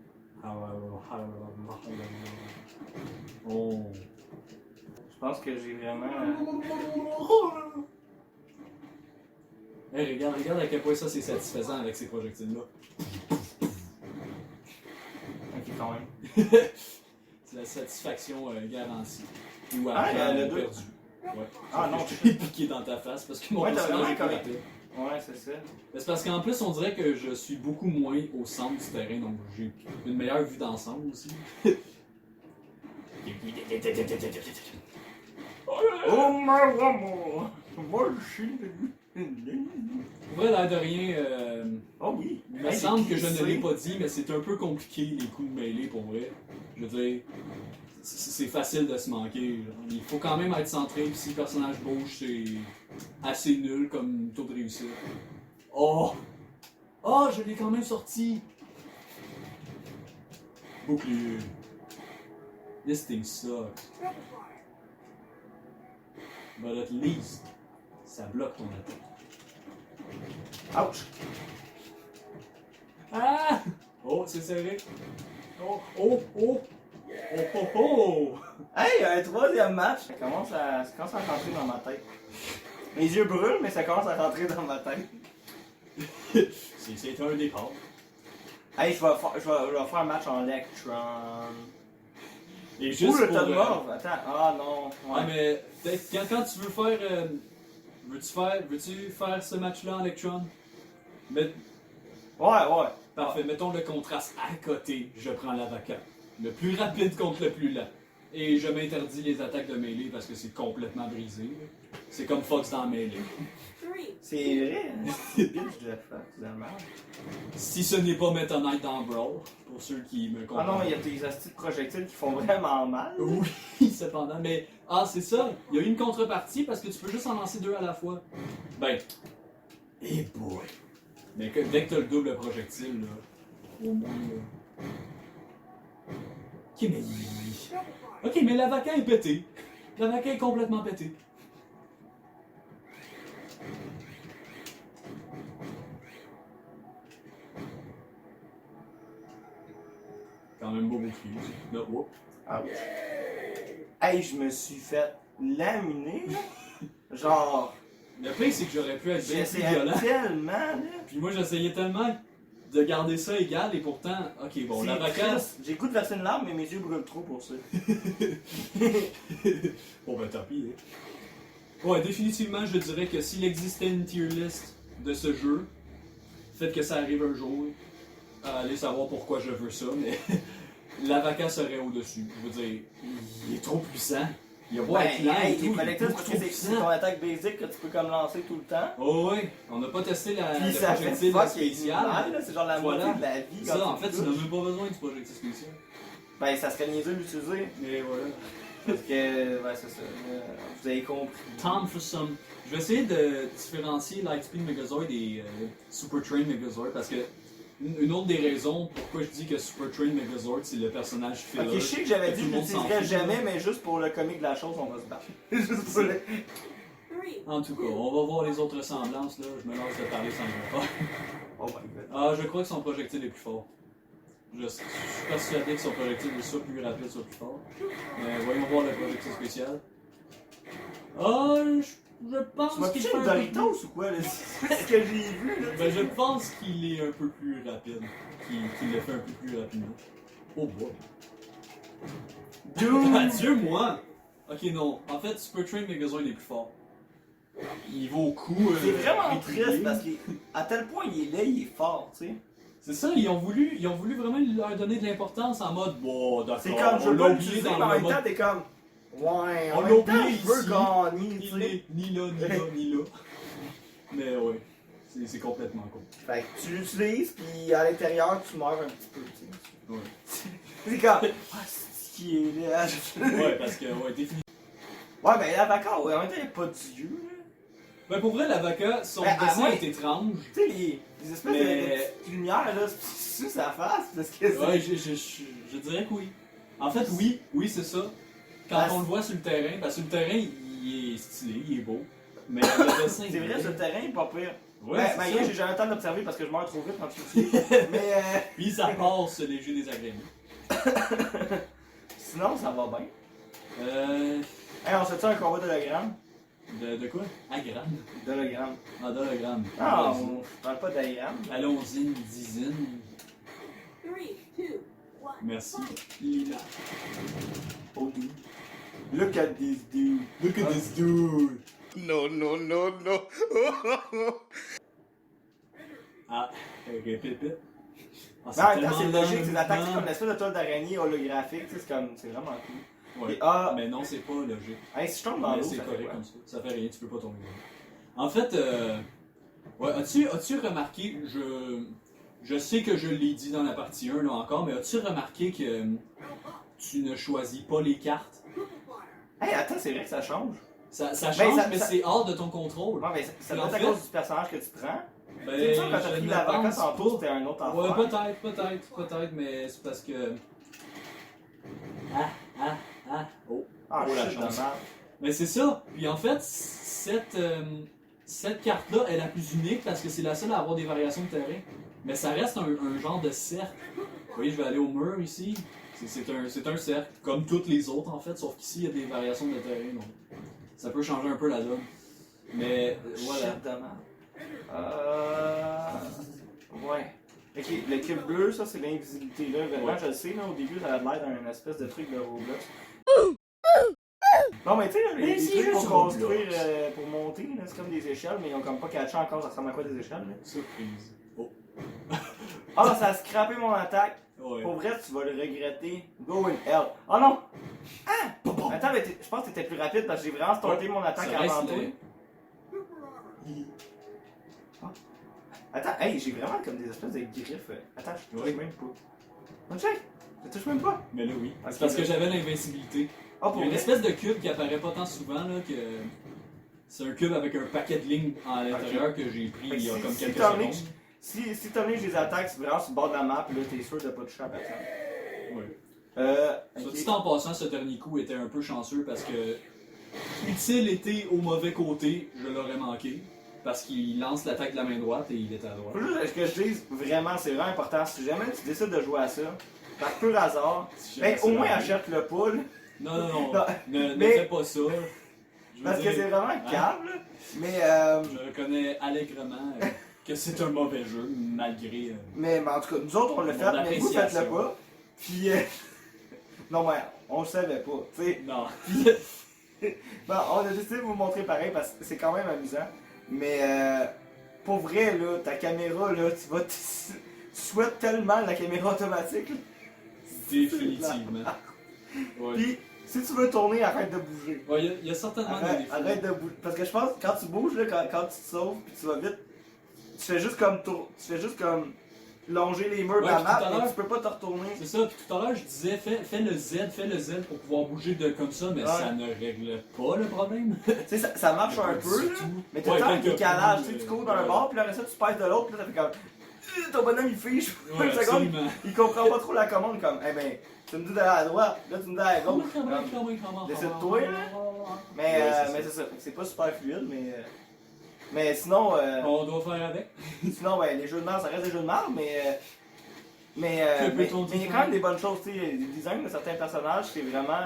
Oh. Je pense que j'ai vraiment. Hey, regarde à quel point ça c'est satisfaisant avec ces projectiles-là. Ok, quand même. C'est la satisfaction garantie. Ou Ah, il y en a après deux. perdu. Ouais. Ah, non, je t'ai piqué dans ta face parce que mon Ouais, t'as personnage vraiment est correct. raté. Ouais, c'est ça. Mais c'est parce qu'en plus, on dirait que je suis beaucoup moins au centre du terrain, donc j'ai une meilleure vue d'ensemble aussi. Oh my amour! Moi, je suis. Pour vrai, l'air de rien, Oh oui! il me semble que je ne l'ai pas dit, mais c'est un peu compliqué les coups de mêlée pour vrai. Je veux dire, c'est facile de se manquer. Genre. Il faut quand même être centré, puis si le personnage bouge, c'est assez nul comme taux de réussite. Oh! Oh, je l'ai quand même sorti! Bouclier. This thing sucks. But at least, ça bloque ton attaque. Ouch! Ah! Oh, c'est serré. Oh, oh, oh! Oh, oh, oh! Hey, un troisième match! Ça commence à rentrer dans ma tête. Mes yeux brûlent, mais ça commence à rentrer dans ma tête. C'est un départ. Hey, je vais faire un match en Electron. Et Ouh, juste le pour... tas de morts! Attends, ah non. Ouais, mais peut-être quand tu veux faire... veux-tu faire ce match-là en Electron? Mais, Ouais. parfait, mettons le contraste à côté. Je prends l'avacat. Le plus rapide contre le plus lent. Et je m'interdis les attaques de mêlée parce que c'est complètement brisé. C'est comme Fox dans mêlée. C'est vrai, hein? C'est bitch de Fox, de merde. Si ce n'est pas Meta Knight dans Brawl, pour ceux qui me Ah comprennent. non, il y a des astuces de projectiles qui font vraiment mal. Oui, cependant, mais... Ah, c'est ça, il y a une contrepartie parce que tu peux juste en lancer 2 à la fois. Ben... Eh boy! Mais dès que t'as le double projectile, là... Au moins, là... Ok, mais... Ok, mais l'avacat est pété. L'avacat est complètement pété. quand même beau cri. Là, whoop. Ah oui. Hey, je me suis fait laminer, là. Genre, Le pire, c'est que j'aurais pu être bien plus j'essayais violent. tellement, là. Puis moi, j'essayais tellement de garder ça égal et pourtant, ok, bon, C'est l'avocat. triste. J'ai le goût de verser une larme, mais mes yeux brûlent trop pour ça. Bon, ben tant pis. Hein. Ouais, définitivement, je dirais que s'il existait une tier list de ce jeu, faites que ça arrive un jour, allez savoir pourquoi je veux ça, mais l'avocat serait au-dessus. Je veux dire, il est trop puissant. Il y a beau être lent et hey, tout, les il est collecteurs, beaucoup parce trop que c'est puissant. ton attaque basic que tu peux comme lancer tout le temps. Oh ouais, on n'a pas testé Puis le ça fait projectile fuck spécial. là, c'est genre la Voilà. moitié de la vie. quand Ça, tu en fait, le tu n'as touches. même pas besoin du projectile spécial. Ben, ça serait niaiseux de l'utiliser. Mais voilà. Parce que, ouais, c'est ça. Vous avez compris. Time for some. Je vais essayer de différencier Lightspeed Megazord et Super Train Megazord parce que une autre des raisons pourquoi je dis que Super Train Megazord c'est le personnage filler. Ok, je sais que j'avais dit tout que le je monde s'en l'utiliserais fout. jamais, mais juste pour le comique de la chose, on va se battre. Juste pour le. En tout cas, on va voir les autres ressemblances là. Je me lance de parler sans le faire. Oh my god. Ah, je crois que son projectile est plus fort. Je suis persuadé que son projectile est soit plus rapide, soit plus fort. Mais voyons voir le projectile spécial. Ah, je pense Tu m'as qu'il piché fait une un peu Doritos ou quoi, là? C'est ce que j'ai vu, là. Ben, je pense qu'il est un peu plus rapide. Qu'il le fait un peu plus rapidement. Oh boy. Dude! Adieu, moi! Ok, non. En fait, Super Train Megazord est plus fort. Il va au coup. C'est vraiment régulier. triste parce qu'à tel point il est laid, il est fort, tu sais. C'est ça, ils ont voulu vraiment leur donner de l'importance en mode bon, d'accord. C'est comme, je on veux l'a pas oublié l'utiliser, dans mais en le même mode. temps, t'es comme. Ouais, On en l'a même temps, oublié je veux ici. gagner, tu Il sais. n'est ni là, ni là, ni là. Mais ouais, c'est complètement con. Fait que tu l'utilises, puis à l'intérieur, tu meurs un petit peu, tu sais. Ouais. C'est comme. Ah, c'est qui est là. Ouais, parce que, ouais, définitivement. Ouais, mais l'avocat, ouais, en même temps, il n'y a pas d'yeux, là. Ben, pour vrai, l'avocat, son Ben, à dessin moins- est étrange. Tu sais, les espèces Mais- de petites lumières, là, c'est sur sa face, parce que c'est. Ouais, je dirais que oui. En fait, oui, c'est ça. Quand Parce- on le voit sur le terrain, parce que sur le terrain, il est stylé, il est beau. Mais le dessin, C'est vrai, sur le terrain, il est pas pire. Ouais, Ben, c'est malgré, ça. j'ai jamais le temps d'observer parce que je meurs trop vite quand tu le suis. Mais Puis ça passe léger désagrément. sinon, ça va bien. Euh. Hey, on se fait un combat d'hologramme? De quoi? Agramme. D'hologramme. Ah, d'hologramme. Ah, Vas-y. on parle pas d'hologramme. Allons-y, une dizaine. 3, 2, 1. Merci. Lina. Oh, dude. Look at this dude. Look at this dude. No, no, no, no. Ah, répète. Ah, Non, en même temps, c'est tellement logique, ces attaques, c'est lent. comme l'espèce de toile d'araignée holographique, tu sais, c'est comme, c'est vraiment cool. Ouais. Et ah, Mais non, c'est pas logique. hey, si je tombe dans Mais l'eau, c'est ça fait correct quoi? comme ça. Ça fait rien, tu peux pas tomber dedans. En fait, ouais, as-tu remarqué, je sais que je l'ai dit dans la partie 1 là encore, mais as-tu remarqué que tu ne choisis pas les cartes? Hey, attends, c'est vrai que ça change. Ça Ben, change, ça- mais ça- c'est hors de ton contrôle. Non, mais ça Et doit en être à fait- cause du personnage que tu prends. Ben, Tu sais, ça, quand t'as je pris ne l'avocat pense tantôt, pas. c'était un autre Ouais, affaire. peut-être, mais c'est parce que... Oh. Ah, Oh, la shit, chance. dommage. Mais c'est ça. Puis en fait, cette carte-là est la plus unique parce que c'est la seule à avoir des variations de terrain. Mais ça reste un genre de cercle. Vous voyez, je vais aller au mur ici. C'est un cercle, comme toutes les autres en fait, sauf qu'ici il y a des variations de terrain. Donc ça peut changer un peu la donne. Mais voilà. Shit, dommage. Ouais. Ok, le cube bleu, ça c'est l'invisibilité là. Vraiment, Ouais. je le sais, là, au début, ça a l'air d'un espèce de truc de Roblox. Non, mais tu sais, là, Mais les si, trucs je pour suis construire, Roblox. pour monter, là, c'est comme des échelles, mais ils ont comme pas catché encore, ça ressemble à quoi des échelles, là. Surprise. Oh. Ah, ça a scrappé mon attaque. Ouais. Pour vrai, tu vas le regretter. Go in hell. Oh non! Ah! Attends, mais je pense que t'étais plus rapide parce que j'ai vraiment starté mon attaque Ça reste avant toi. le- Attends, hey, j'ai vraiment comme des espèces de griffes. Attends, je touche Oui. même pas. On check! Je touche même pas. Mais là oui. Ok, C'est parce que là. j'avais l'invincibilité. Oh, Il pour y a une vrai? espèce de cube qui apparaît pas tant souvent là que. C'est un cube avec un paquet de lignes à l'intérieur que j'ai pris Fait que il y a si- comme si quelques t'en es- secondes. Si Tommy les attaques, c'est vraiment sur le bord de la map, là, t'es sûr de pas toucher à personne. Ouais. Soit Ok. dit en passant, ce dernier coup était un peu chanceux parce que utile était au mauvais côté, je l'aurais manqué. Parce qu'il lance l'attaque de la main droite et il est à droite. Faut juste que je dise, vraiment, c'est vraiment important. Si jamais tu décides de jouer à ça, par pur hasard. Si Ben, jamais au ça moins, arrive. achète-le pas, là. Non, non, non. Non, Ne mais- fais pas ça. Je veux Parce que dire, c'est vraiment hein, câble, là. Mais, Je reconnais allègrement que c'est un mauvais jeu, malgré. mais en tout cas, nous autres, on l'a Mon fait, mais vous, faites-le appréciation. pas. Puis, non, mais on le savait pas, tu sais. Non. Bon, on a décidé de vous montrer pareil parce que c'est quand même amusant. Mais pour vrai, là, ta caméra, là, tu souhaites tellement la caméra automatique. Là. Définitivement. Ouais. Puis, si tu veux tourner, arrête de bouger. Ouais, il y a certainement des défauts. Arrête de bouger. Parce que je pense que quand tu bouges, là, quand tu te sauves, puis tu vas vite, tu fais juste comme longer les murs de Ouais, la puis tout à map, mais l'heure- tu peux pas te retourner. C'est ça, puis tout à l'heure je disais fais le Z pour pouvoir bouger de comme ça, mais Ouais. ça ne règle pas le problème. Tu sais, ça marche un Du peu, là, tout. mais t'as Ouais, le temps de quelques décalage. points, Tu sais, tu cours d'un ouais. bord, puis là, après ça, tu passes de l'autre, puis là, ça fait comme. Ton bonhomme, il fiche. Ouais, Une seconde, absolument. il comprend pas trop la commande, comme, eh ben, tu me dis d'aller à droite, là, tu me dis à gauche. Comme, décide-toi, là. Mais, Ouais, c'est mais ça. c'est ça, c'est pas super fluide, mais sinon, On doit faire avec. sinon ben, les jeux de marde, ça reste des jeux de marde, mais Que mais peut-on il y a dire? quand même des bonnes choses, tu sais, les designs de certains personnages, c'est vraiment,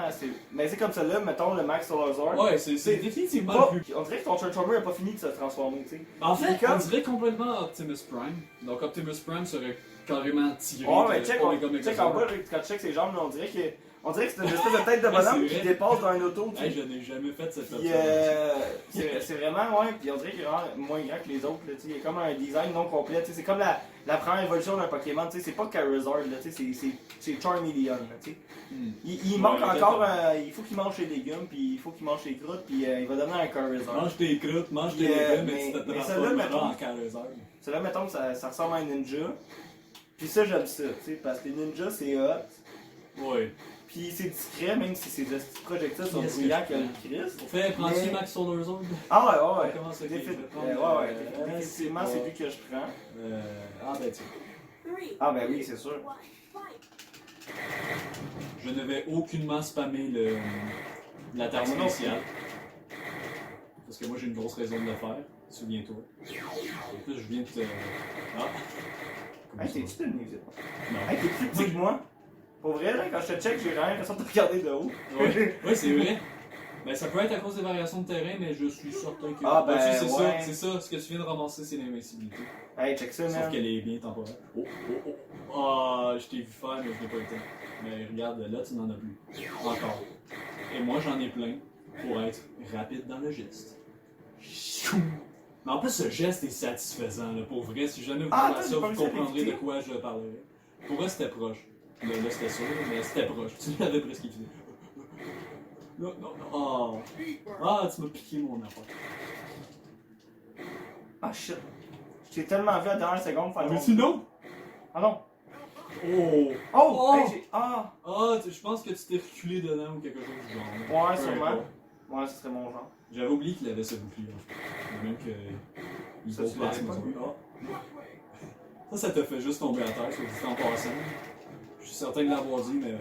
mais c'est comme ça là, mettons le Max Solar Zord. Ouais, c'est définitivement Pas- le plus. on dirait que ton Transformer a pas fini de se transformer, tu sais. En fait, Comme- on dirait complètement Optimus Prime. Donc Optimus Prime serait carrément tiré Ouais, mais de check, Omega check Megazord. en bas, là, quand tu check ses jambes, là, on dirait que c'est une espèce de tête de Ouais, bonhomme c'est qui vrai. dépasse dans un auto, tu Hey, sais. je n'ai jamais fait cette Puis observation. c'est vraiment, ouais, puis on dirait qu'il est vraiment moins grand que les autres, là, tu sais. Il y a comme un design non complet, tu sais. C'est comme la première évolution d'un Pokémon, tu sais. C'est pas Charizard, là, tu sais, c'est Charmeleon, là, tu sais. Hmm. Il manque Ouais, encore, il faut qu'il mange ses légumes, puis il faut qu'il mange ses croûtes, puis il va devenir un Charizard. Mange tes croûtes, mange tes Yeah, légumes, mais- et tu te mais celle-là, transformeras mettons- en Charizard. Celui-là, mettons, ça ressemble à un ninja. Puis ça, j'aime ça, tu sais, parce que les ninjas, c'est hot. Ouais. Puis c'est discret, même si ces petits projectiles sont Qu'est-ce que brillants je que le fais? Christ. On fait, prends-tu Mais- Max Solar Zord? Ah ouais, ouais, ouais. Comment ça Défi- je vais prendre, définitivement, c'est lui que je prends. Ah ben tiens. 3, Ah ben oui, c'est sûr. 1, fight! Je ne vais aucunement spammer l'attaque Moi non plus. spéciale. Parce que moi j'ai une grosse raison de le faire, souviens-toi. En plus je viens de te... Ah! Comment Hey, ça t'es-tu de nuisible? va? Hey, t'es plus petit que moi? Pour vrai, là, quand je te check, j'ai vraiment l'impression de te regarder de haut. Non. Ouais, c'est vrai. Ben, ça peut être à cause des variations de terrain, mais je suis certain que... Ah, ben, c'est ouais. ça, c'est ça. Ce que tu viens de ramasser, c'est l'invincibilité. Hey, check ça, Sauf man. qu'elle est bien temporaire. Oh, oh, oh. Ah, je t'ai vu faire, mais je n'ai pas le temps. Mais regarde, là, tu n'en as plus. Encore. Et moi, j'en ai plein pour être rapide dans le geste. Mais en plus, ce geste est satisfaisant, là, pour vrai. Si jamais vous Ah, faites attends, ça, j'ai pas vous réussi à comprendrez de l'écouter. quoi je parlerai. Pour vrai, c'était proche. Là, c'était sûr, mais c'était proche. Tu l'avais presque étudié. Non, non, non. Oh. Ah, tu m'as piqué mon affaire. Ah shit. Je t'ai tellement vu à la dernière seconde faire Mais le sinon... Ah non. Oh! Oh! Oh! Hey, ah! Ah, je pense que tu t'es reculé dedans ou quelque chose du genre. Ouais, Peu sûrement. importe. Ouais, ce serait mon genre. J'avais oublié qu'il avait ce bouclier. En fait. Même que. Il Ça, faut tu place, l'avais pas mais vu. ça te fait juste tomber à terre, soit dit en passant. Je suis certain de l'avoir dit, mais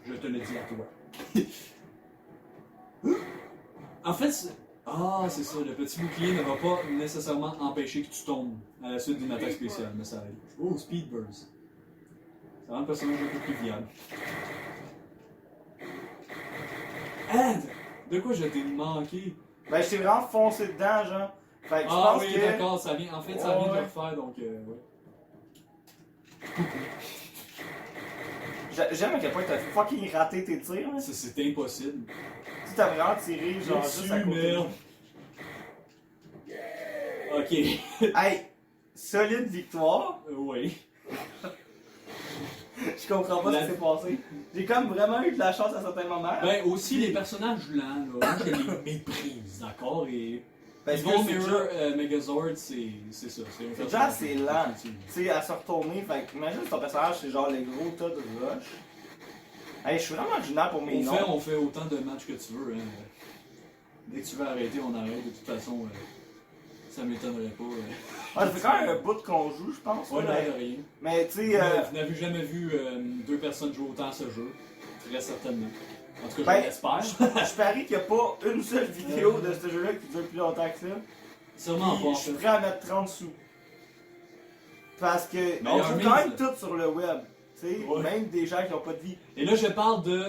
je te le dis à toi. En fait, c'est ça. Le petit bouclier ne va pas nécessairement empêcher que tu tombes à la suite d'une attaque spéciale, mais ça aide. Oh, Speed Burst. Ça rend le personnage un peu plus viable. Ed! De quoi je t'ai manqué? Ben, je t'ai vraiment foncé dedans, genre. Fait que je Ah pense oui, que. d'accord, ça vient. En fait, ça vient de Ouais. le refaire, donc ouais. J'aime à quel point t'as fucking raté tes tirs, là. C'est impossible. Tu t'as vraiment tiré, genre, juste à côté. merde. Ok. Hey! Solide victoire. Oui. Je comprends pas La- ce qui s'est passé. J'ai comme vraiment eu de la chance à certains moments. Ben, aussi, les personnages lents, là, moi, je les méprise, d'accord? Et Parce Evil que c'est Mirror déjà- Megazord, c'est ça. C'est un déjà personnage assez lent. lent. Tu sais, à se retourner, fait que imagine si ton personnage c'est genre les gros tas de rush. Hey, je suis vraiment ordinaire pour mes noms. On fait autant de matchs que tu veux. Hein. Dès que tu veux arrêter, on arrête. De toute façon, ça m'étonnerait pas. Ah, ça fait quand même un bout qu'on joue, je pense. Ouais, là. l'air de rien. Mais tu sais, Vous n'avez jamais vu deux personnes jouer autant à ce jeu. Très certainement. En tout cas, Ben, je l'espère. je parie qu'il n'y a pas une seule vidéo de ce jeu-là qui dure plus longtemps que ça. Sûrement Puis pas, en je suis fait. prêt à mettre 30 sous. Parce que Mais on il y a un joue mise, quand même là. tout sur le web. sais, Ouais. même des gens qui n'ont pas de vie. Et là, je parle de.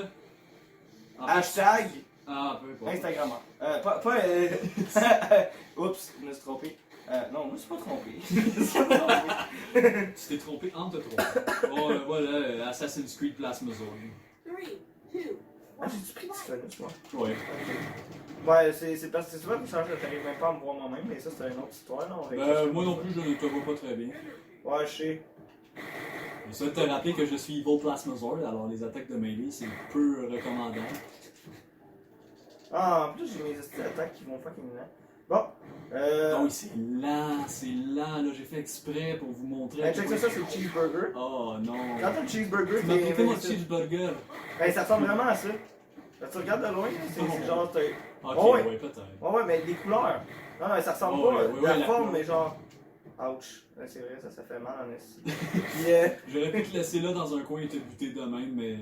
En fait, Hashtag Ah, peu importe. Instagram. Oups, je me suis trompé. Non, je me suis pas trompé. Je me suis pas trompé. Tu t'es trompé entre trois. Oh, voilà, Assassin's Creed Plasma Zone. 3, 2, Ah, j'ai-tu pris Tifonus, moi? Ouais. Ouais, c'est parce que c'est souvent que j'arrive même pas à me voir moi-même, mais ça, c'est une autre histoire, non? Moi non plus, je ne te vois pas très bien. Ouais, je sais. Je souhaite te rappeler que je suis Evil Plasmazord, alors les attaques de melee, c'est peu recommandable. Ah, en plus, j'ai mes attaques qui vont fucking lent. Bon, Non, oui, c'est lent, là, j'ai fait exprès pour vous montrer. check ça, c'est le cheeseburger. Oh non. Quand t'as le cheeseburger, Tu m'as piqué mon invincible. cheeseburger. Ben, ça ressemble vraiment à ça. Quand tu regardes de loin, c'est genre. Ok, Oh, ouais. ouais, peut-être. Ouais, mais les couleurs. Non, mais ça ressemble Oh, pas. ouais, La la forme, couleur. mais genre. Ouch. Ouais, c'est vrai, ça fait mal en esti. Puis, J'aurais pu te laisser là dans un coin et te buter de même, mais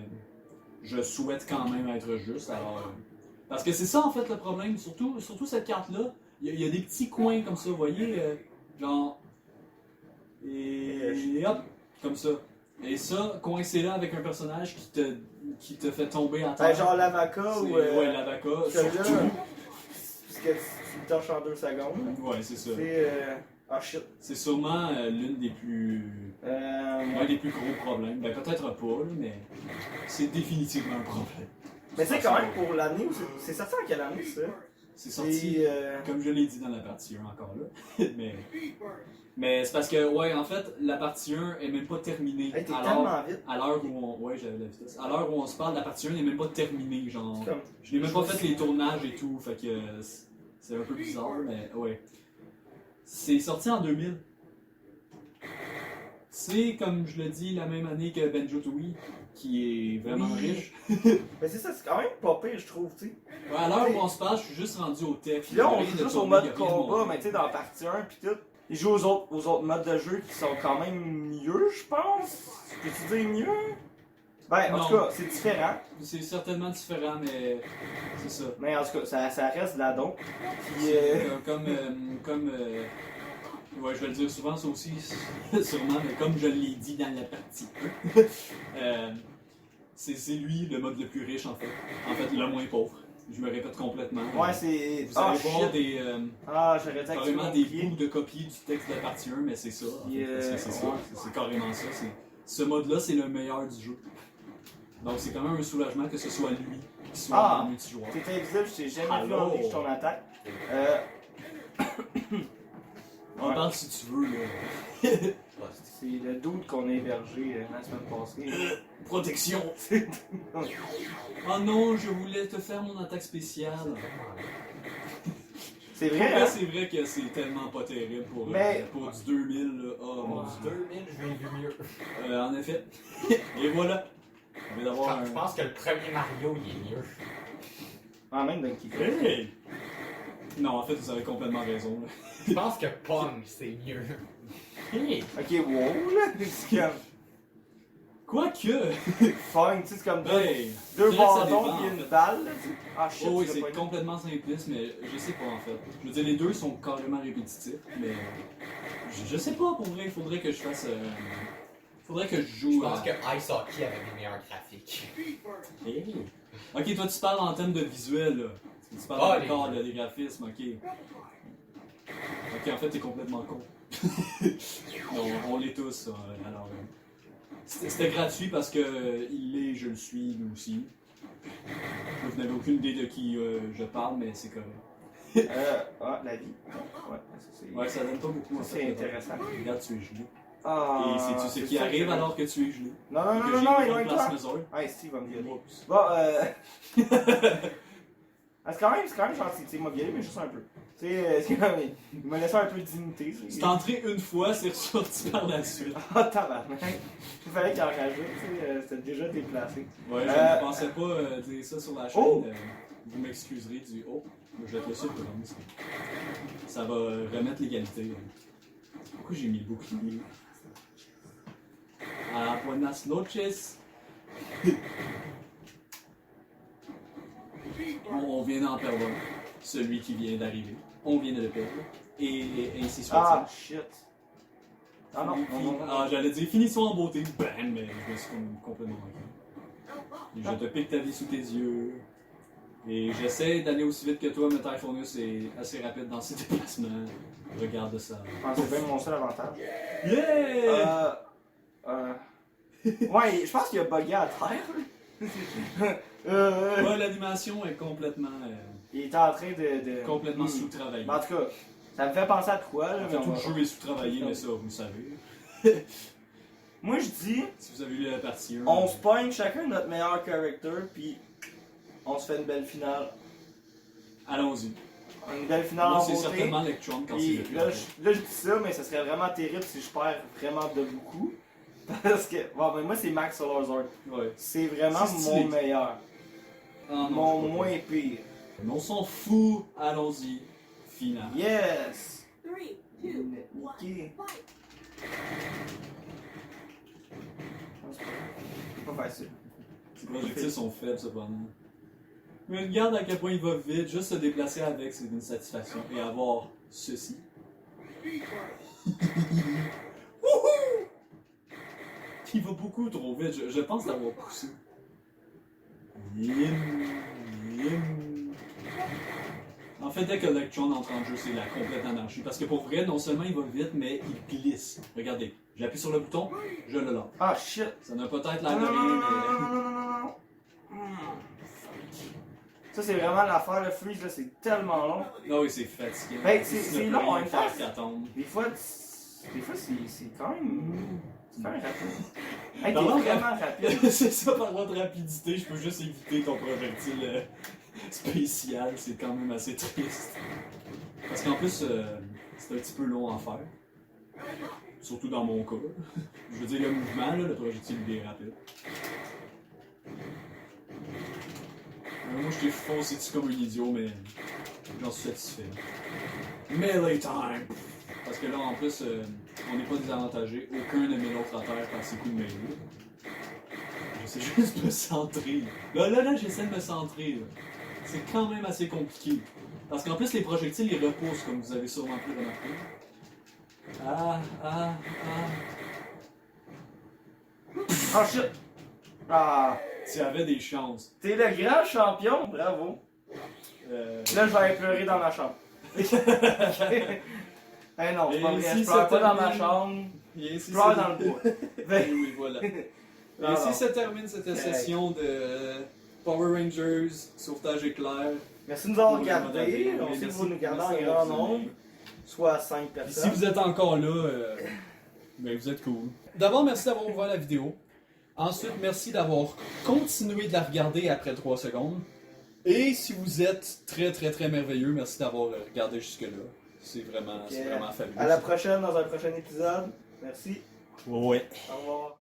je souhaite quand même être juste. Alors, parce que c'est ça en fait le problème, surtout cette carte-là. Il y a des petits coins comme ça, vous voyez, genre. Et hop, comme ça. Et ça, coincé là avec un personnage qui te fait tomber à terre. ben, genre l'avaca C'est- ou. Ouais, la vaca, Celui-là, surtout. parce que tu le torches en 2 secondes. Ouais, c'est ça. C'est. Ah shit. C'est sûrement l'une des plus. Un des plus gros problèmes. Ben peut-être pas, là, mais c'est définitivement un problème. Mais c'est quand même pour l'année où c'est sorti en quelle année ça? C'est sorti, comme je l'ai dit dans la partie 1 encore là. mais c'est parce que, ouais, en fait, la partie 1 est même pas terminée. Hey, t'es Alors, tellement vite. à l'heure où on. Ouais, j'avais la vitesse. À l'heure où on se parle, la partie 1 n'est même pas terminée, genre. C'est comme. Je n'ai même pas fait les tournages et tout, fait que c'est un peu bizarre, mais ouais. C'est sorti en 2000. C'est, comme je le dis, la même année que Banjo-Tooie, qui est vraiment Oui. riche. Mais c'est ça, c'est quand même pas pire, je trouve, tu sais. Ouais, à l'heure où on se parle, je suis juste rendu au texte. Puis là, on Rien joue de juste au tourné, mode y a rien de combat, monté. mais tu sais, dans la partie 1 pis tout. Ils jouent aux autres modes de jeu qui sont quand même mieux, je pense. Peux-tu dire mieux? Ben, en Non. tout cas, c'est différent. C'est certainement différent, mais c'est ça. Mais en tout cas, ça reste là donc. Puis, Ouais, je vais le dire souvent, ça aussi, sûrement, mais comme je l'ai dit dans la partie 1, c'est lui le mode le plus riche, en fait. En fait, le moins pauvre. Je me répète complètement. ouais, c'est. Vous Ah, allez voir shit! des, Ah, j'aurais dû activer carrément mon des pied. bouts de copies du texte de la partie 1, mais c'est ça. En fait, parce que c'est ça. Ouais. C'est carrément ça. Ce mode-là, c'est le meilleur du jeu. Donc, c'est quand même un soulagement que ce soit lui qui soit Ah. en multijoueur. T'es invisible, je t'ai jamais vu Allô? en ligne ton attaque. On Ouais. parle si tu veux, là. C'est le doute qu'on a hébergé la semaine passée. Protection! Oh non, je voulais te faire mon attaque spéciale. C'est Pour vrai, vrai, hein? c'est vrai que c'est tellement pas terrible Mais- pour du 2000. Là. Oh mon dieu. 2000, je l'ai vu mieux. En effet. Et voilà. On vient d'avoir Je un. pense que le premier Mario, il est mieux. Ah, même Donkey Kong. Hey! Non, en fait, vous avez complètement raison. Là. Je pense que Pong, c'est mieux. Hey! Ok, wow, là! C'est comme. Quoique! Fun, tu sais, c'est comme deux, Hey! deux je dirais que ça bâtons dépend, pis en une fait. balle, là, tu sais. Ah, shit, Oh oui, tu l'as c'est pas dit. complètement simpliste, mais je sais pas en fait. Je veux dire, les deux sont carrément répétitifs, mais je sais pas pour vrai. Il faudrait que je fasse. Faudrait que je joue. Je pense que Ice Hockey avait des meilleurs graphiques. Hey. Ok, toi tu parles en termes de visuel là. Tu parles Ah, encore les- des graphismes, ok. Ok, en fait t'es complètement con. Non, on l'est tous. Alors, c'était gratuit parce que il l'est, je le suis, lui aussi. Vous n'avez aucune idée de qui je parle, mais c'est correct. Ah, la vie. Ouais, ça c'est. Ouais, ça donne pas beaucoup en Ça, c'est fait. intéressant. Regarde, tu es gelé. Ah, Et sais-tu ce c'est qui ça arrive que- alors que tu es gelé? Non, non, Et non, que non, j'ai non, une éloigne-toi. plasmazoïde? Ah, Steve va me violer. Oups. Bon, ah, c'est quand même gentil, tu sais, il m'a violé, mais juste un peu. Tu sais, c'est quand même. Il m'a laissé un peu de dignité. C'est entré une fois, c'est ressorti par la suite. Ah, tabarnak. Il fallait qu'il en rajoute, tu sais, c'était déjà déplacé. Ouais, je Euh, ne pensais pas dire ça sur la chaîne. Oh! Vous m'excuserez du oh. Je vais te laisser le prendre. Ça va remettre l'égalité. Pourquoi j'ai mis le bouclier? Ah, buenas noches. On vient d'en perdre un. Celui qui vient d'arriver. On vient de le perdre. Et ainsi soit-il. Ah, shit. Ah non, non. Ah, j'allais dire finissons en beauté, bam, mais je me suis complètement manqué. Et je te pique ta vie sous tes yeux. Et j'essaie d'aller aussi vite que toi, mais Typhonus est assez rapide dans ses déplacements. Regarde ça. C'est bien mon seul avantage. Yeah! Ouais, je pense qu'il a bugué à terre. Ouais, l'animation est complètement, Il était en train de... complètement sous-travaillée. Mais en tout cas, ça me fait penser à quoi, là. En mais fait, on tout le va- jeu est sous-travaillé, mais ça, vous le savez. Moi, je dis, Si vous avez lu la partie 1. on se pogne chacun notre meilleur character, puis on se fait une belle finale. Allons-y. Une belle finale Moi, en c'est beauté. certainement Electron quand Puis c'est là, le je dis ça, mais ça serait vraiment terrible si je perds vraiment de beaucoup. Parce que, bon, ben moi, c'est Max Solar Zord. Ouais. C'est vraiment C'est stylé. mon meilleur. Ah, non, Mon je crois moins pas. pire. Mais on s'en fout. Allons-y. Finale. Yes! 3, 2, 1, Niqué. fight! C'est pas facile. Les projectiles sont faibles, cependant. Mais regarde à quel point il va vite. Juste se déplacer avec, c'est une satisfaction. Et avoir ceci. Wouhou! Il va beaucoup trop vite. Je pense l'avoir poussé. En fait, dès que Electron entre en jeu, c'est la complète anarchie. Parce que pour vrai, non seulement il va vite, mais il glisse. Regardez, j'appuie sur le bouton, je le lance. Ah shit! Ça n'a peut-être Non, l'air de non, non, non, non, rien, non, non, non, non, non. Ça, c'est vraiment l'affaire, le freeze, là, c'est tellement long. mais... Non, oui, c'est fatiguant. Ben, c'est Tu ne long, peux en rien même faire temps. qu'attendre. Des fois, c'est quand même. C'est quand même rapide. Hey, t'es Parlant de vraiment rapide. C'est ça, parlant de rapidité, je peux juste éviter ton projectile spécial, c'est quand même assez triste. Parce qu'en plus, c'est un petit peu long à faire. Surtout dans mon cas. Je veux dire, le mouvement, là, le projectile il est rapide. Moi, je t'ai foncé dessus comme un idiot, mais j'en suis satisfait. Melee time! Parce que là, en plus, on n'est pas désavantagé. Aucun ne met l'autre à terre par ses coups de mêlée. J'essaie juste de me centrer. Là, j'essaie de me centrer. Là. C'est quand même assez compliqué. Parce qu'en plus, les projectiles, ils repoussent, comme vous avez sûrement pu remarquer. Ah. Oh shit! Ah! Tu avais des chances. T'es le grand champion, bravo! Là, je vais aller pleurer dans ma chambre. Eh non, c'est pas Et vrai, si je pleure ça pas dans ma termine- chambre, Et je ainsi pleure se- dans le bois. Oui, voilà. Et Non, ainsi non. se termine cette session de Power Rangers, sauvetage éclair. Merci de nous avoir Oui, regardés. madame. On Oui, sait que merci. vous nous gardez en Merci grand d'avoir nombre, venu. soit 5 Puis si personnes. vous êtes encore là, ben vous êtes cool. D'abord, merci d'avoir ouvert la vidéo. Ensuite, merci d'avoir continué de la regarder après 3 secondes. Et si vous êtes très très très merveilleux, merci d'avoir regardé jusque-là. C'est vraiment Ok. fabuleux. À la prochaine dans un prochain épisode. Merci. Ouais. Au revoir.